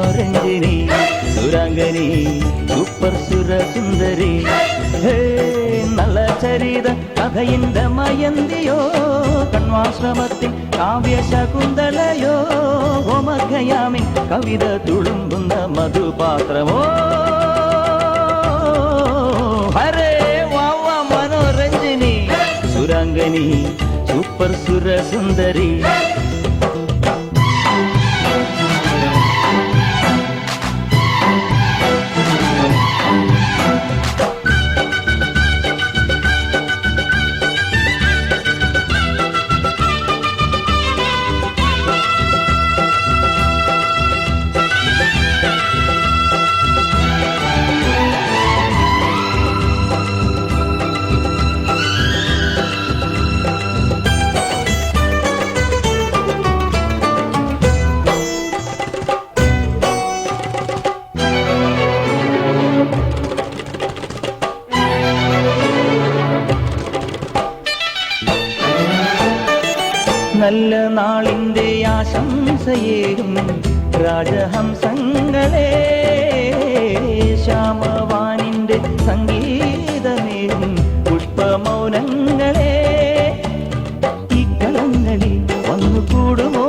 Manoranjini Surangani super സുരസുന്ദരി ഹേ നല്ല ചരിത കഥയിന്റെ മയന്തിയോ കണ്വാശ്രമത്തിൽ കാവ്യശകുന്തളയോ ഹോമഖയാമിൻ കവിത തുളുമ്പുന്ന മധുപാത്രമോ ഹരേ വാവ Manoranjini Surangani super സുരസുന്ദരി നല്ല നാളിൻ്റെ ആശംസയേകും രാജഹംസങ്ങളെ ശ്യാമവാനിൻ്റെ സംഗീതമേകും പുഷ്പമൗനങ്ങളെ ഈ കളങ്ങളിൽ വന്നു കൂടുമോ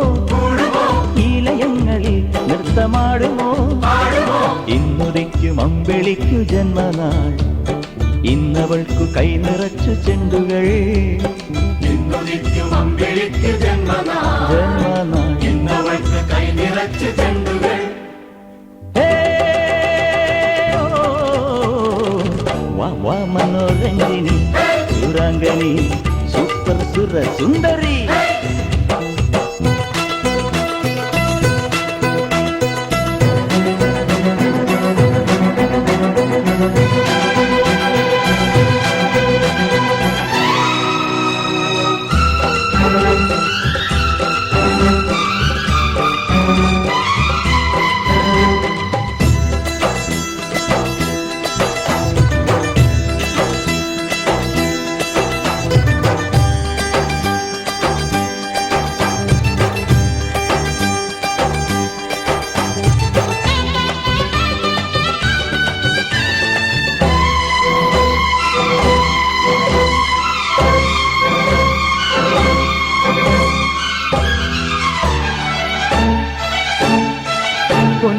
ഈ ലയങ്ങളിൽ നൃത്തമാടുമോ ഇന്നുദിക്കും അമ്പിളിക്കു ജന്മനാൾ ഇന്നവൾക്കു കൈനിറച്ചു ചെണ്ടുകൾ മനോരഞ്ജിനി സുരാംഗനി സൂപ്പർ സുരസുന്ദരി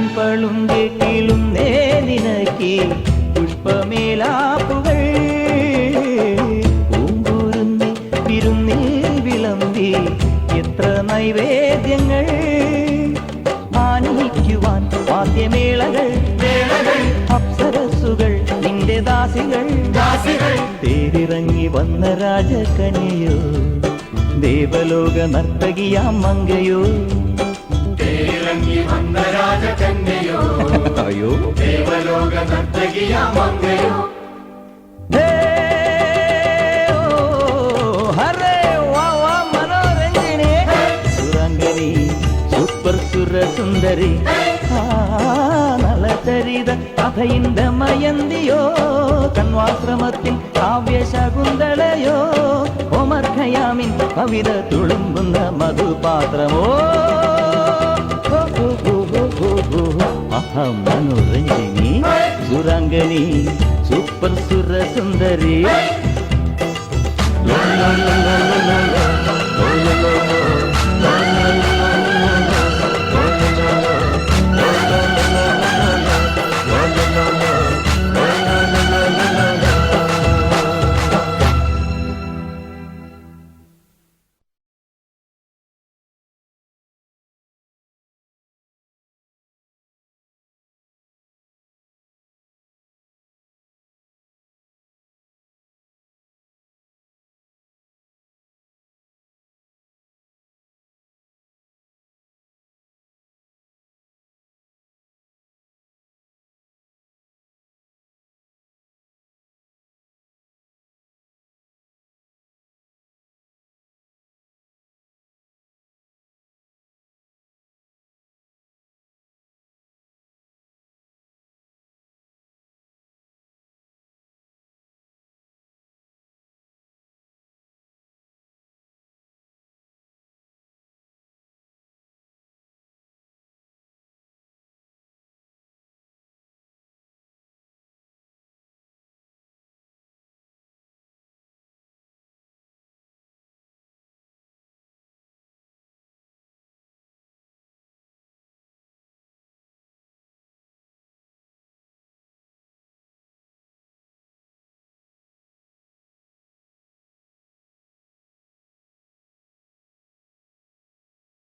പൊൻപളുങ്കെട്ടിലും നേനിനക്കി പുഷ്പമേലാപ്പുകൾ പൂങ്കൂരുന്നി വിരുന്നിൽ വിളമ്പി എത്ര നൈവേദ്യങ്ങൾ ആനയിക്കുവാൻ വാദ്യമേളകൾ അപ്സരസുകൾ നിന്റെ ദാസികൾ തേരിറങ്ങി വന്ന രാജകന്യയോ ദേവലോക നർത്തകിയാം മങ്കയോ അയ്യോ ദേവലോക നർത്തകിയാമങ്കയോ ഹരേ വാവ മനോരഞ്ജിനി സുരാംഗനി സൂപ്പർ സുരസുന്ദരി നല്ല ചരിത കഥയിന്റെ മയന്തിയോ കണ്വാശ്രമത്തിൽ കാവ്യശകുന്തളയോ ഹോമഖയാമിൻ കവിത തുളുമ്പുന്ന മധുപാത്രമോ മനോരഞ്ജിനി സുരാംഗനി സൂപ്പർ സുരസുന്ദരി